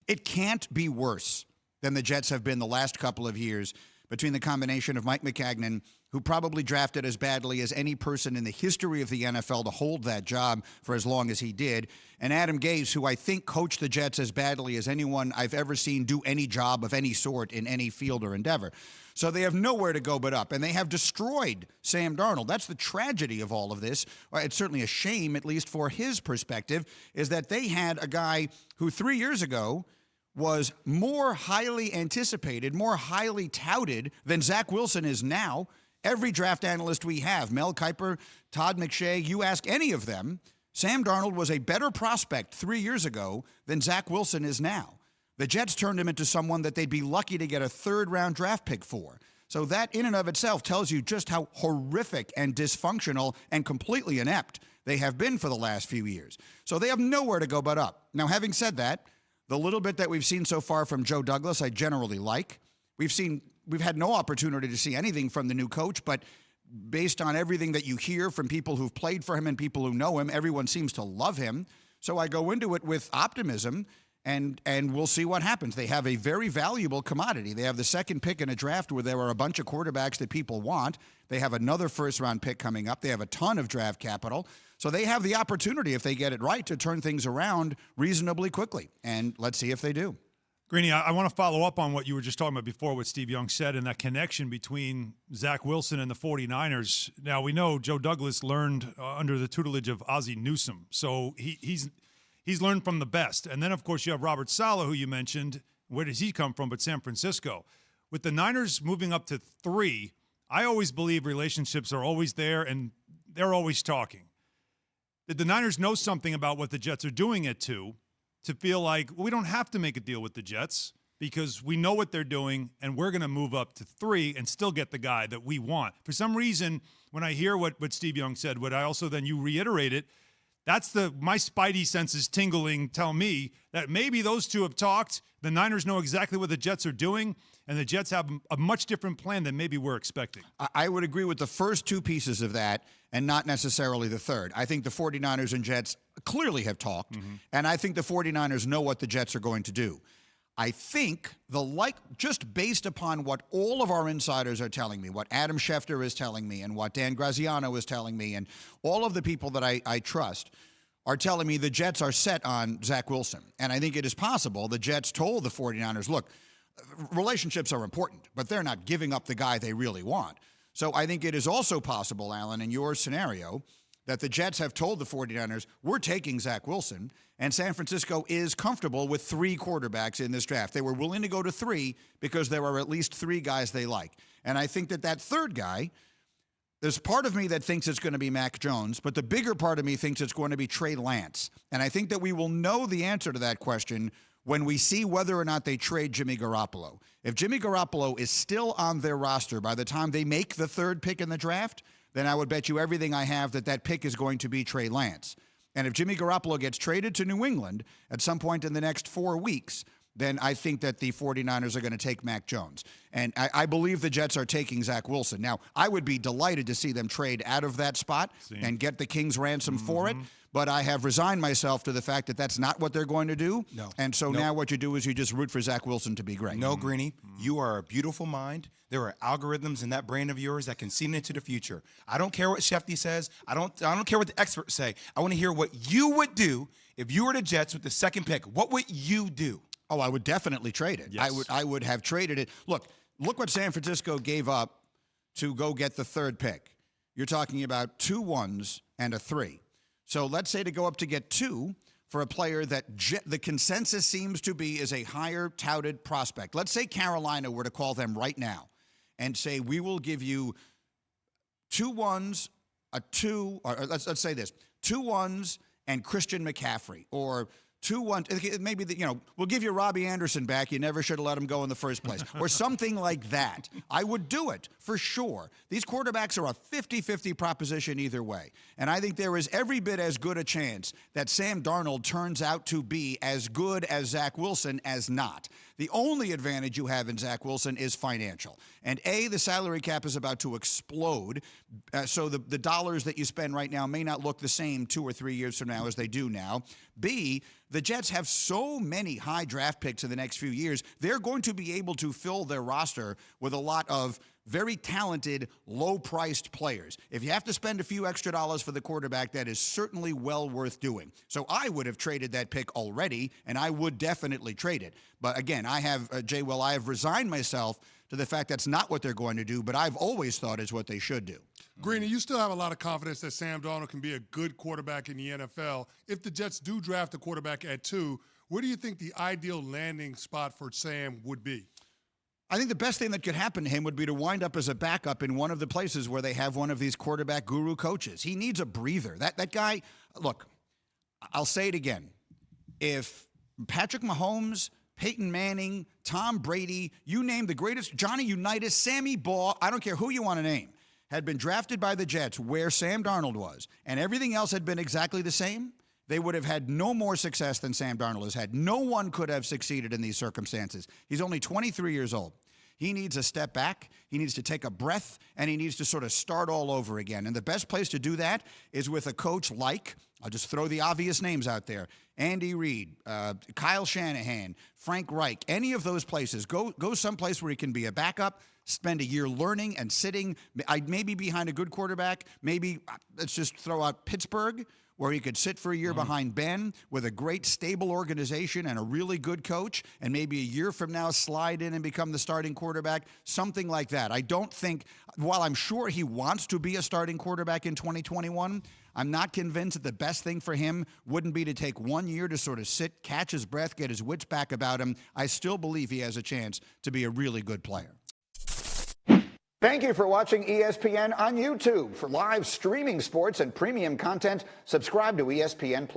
It can't be worse than the Jets have been the last couple of years between the combination of Mike Maccagnan, who probably drafted as badly as any person in the history of the NFL to hold that job for as long as he did, and Adam Gase, who I think coached the Jets as badly as anyone I've ever seen do any job of any sort in any field or endeavor. So they have nowhere to go but up, and they have destroyed Sam Darnold. That's the tragedy of all of this. It's certainly a shame, at least for his perspective, is that they had a guy who 3 years ago was more highly anticipated, more highly touted than Zach Wilson is now. Every draft analyst we have, Mel Kiper, Todd McShay, you ask any of them, Sam Darnold was a better prospect 3 years ago than Zach Wilson is now. The Jets turned him into someone that they'd be lucky to get a third-round draft pick for. So that in and of itself tells you just how horrific and dysfunctional and completely inept they have been for the last few years. So they have nowhere to go but up. Now, having said that, the little bit that we've seen so far from Joe Douglas, I generally like. We've had no opportunity to see anything from the new coach, but based on everything that you hear from people who've played for him and people who know him, everyone seems to love him. So I go into it with optimism, and we'll see what happens. They have a very valuable commodity. They have the second pick in a draft where there are a bunch of quarterbacks that people want. They have another first-round pick coming up. They have a ton of draft capital. So they have the opportunity, if they get it right, to turn things around reasonably quickly. And let's see if they do. Greeny, I want to follow up on what you were just talking about before, what Steve Young said, and that connection between Zach Wilson and the 49ers. Now, we know Joe Douglas learned under the tutelage of Ozzie Newsome, so he's learned from the best. And then, of course, you have Robert Saleh, who you mentioned. Where does he come from but San Francisco? With the Niners moving up to 3, I always believe relationships are always there, and they're always talking. Did the Niners know something about what the Jets are doing at 2 to feel like, well, we don't have to make a deal with the Jets because we know what they're doing and we're going to move up to 3 and still get the guy that we want? For some reason, when I hear what Steve Young said, what I also then you reiterate it, that's my spidey senses tingling tell me that maybe those two have talked. The Niners know exactly what the Jets are doing, and the Jets have a much different plan than maybe we're expecting. I would agree with the first two pieces of that and not necessarily the third. I think the 49ers and Jets clearly have talked, and I think the 49ers know what the Jets are going to do. I think just based upon what all of our insiders are telling me, what Adam Schefter is telling me and what Dan Graziano is telling me and all of the people that I trust are telling me the Jets are set on Zach Wilson. And I think it is possible the Jets told the 49ers, look, relationships are important, but they're not giving up the guy they really want. So I think it is also possible, Alan, in your scenario, that the Jets have told the 49ers, we're taking Zach Wilson, and San Francisco is comfortable with 3 quarterbacks in this draft. They were willing to go to 3 because there are at least 3 guys they like. And I think that third guy, there's part of me that thinks it's going to be Mac Jones, but the bigger part of me thinks it's going to be Trey Lance. And I think that we will know the answer to that question when we see whether or not they trade Jimmy Garoppolo. If Jimmy Garoppolo is still on their roster by the time they make the 3rd pick in the draft, then I would bet you everything I have that pick is going to be Trey Lance. And if Jimmy Garoppolo gets traded to New England at some point in the next 4 weeks, then I think that the 49ers are going to take Mac Jones. And I believe the Jets are taking Zach Wilson. Now, I would be delighted to see them trade out of that spot and get the King's ransom for it. But I have resigned myself to the fact that that's not what they're going to do. No. And so now what you do is you just root for Zach Wilson to be great. No, Greeny, you are a beautiful mind. There are algorithms in that brain of yours that can see into the future. I don't care what Shefty says. I don't care what the experts say. I want to hear what you would do if you were the Jets with the 2nd pick. What would you do? Oh, I would definitely trade it. Yes. I would have traded it. Look what San Francisco gave up to go get the 3rd pick. You're talking about 2 1s and a 3. So let's say to go up to get 2 for a player that the consensus seems to be is a higher touted prospect. Let's say Carolina were to call them right now and say, we will give you 2 1s, a 2, or let's say this, 2 1s and Christian McCaffrey, or 2 1, maybe we'll give you Robbie Anderson back. You never should have let him go in the first place, or something like that. I would do it for sure. These quarterbacks are a 50-50 proposition either way, and I think there is every bit as good a chance that Sam Darnold turns out to be as good as Zach Wilson as not. The only advantage you have in Zach Wilson is financial. And A, the salary cap is about to explode, so the dollars that you spend right now may not look the same 2 or 3 years from now as they do now. B, The Jets have so many high draft picks in the next few years. They're going to be able to fill their roster with a lot of very talented, low-priced players. If you have to spend a few extra dollars for the quarterback, that is certainly well worth doing. So I would have traded that pick already, and I would definitely trade it. But again, I have, Jay Will, I have resigned myself to the fact that's not what they're going to do, but I've always thought is what they should do. Greeny, you still have a lot of confidence that Sam Darnold can be a good quarterback in the NFL. If the Jets do draft a quarterback at 2, where do you think the ideal landing spot for Sam would be? I think the best thing that could happen to him would be to wind up as a backup in one of the places where they have one of these quarterback guru coaches. He needs a breather. That guy, look, I'll say it again. If Patrick Mahomes, Peyton Manning, Tom Brady, you name the greatest, Johnny Unitas, Sammy Baugh, I don't care who you want to name, had been drafted by the Jets where Sam Darnold was, and everything else had been exactly the same, they would have had no more success than Sam Darnold has had. No one could have succeeded in these circumstances. He's only 23 years old. He needs a step back, he needs to take a breath, and he needs to sort of start all over again. And the best place to do that is with a coach like, I'll just throw the obvious names out there, Andy Reid, Kyle Shanahan, Frank Reich, any of those places. Go someplace where he can be a backup, spend a year learning and sitting, maybe behind a good quarterback, maybe, let's just throw out Pittsburgh, where he could sit for a year behind Ben with a great, stable organization and a really good coach, and maybe a year from now slide in and become the starting quarterback, something like that. I don't think, while I'm sure he wants to be a starting quarterback in 2021, I'm not convinced that the best thing for him wouldn't be to take 1 year to sort of sit, catch his breath, get his wits back about him. I still believe he has a chance to be a really good player. Thank you for watching ESPN on YouTube. For live streaming sports and premium content, subscribe to ESPN+.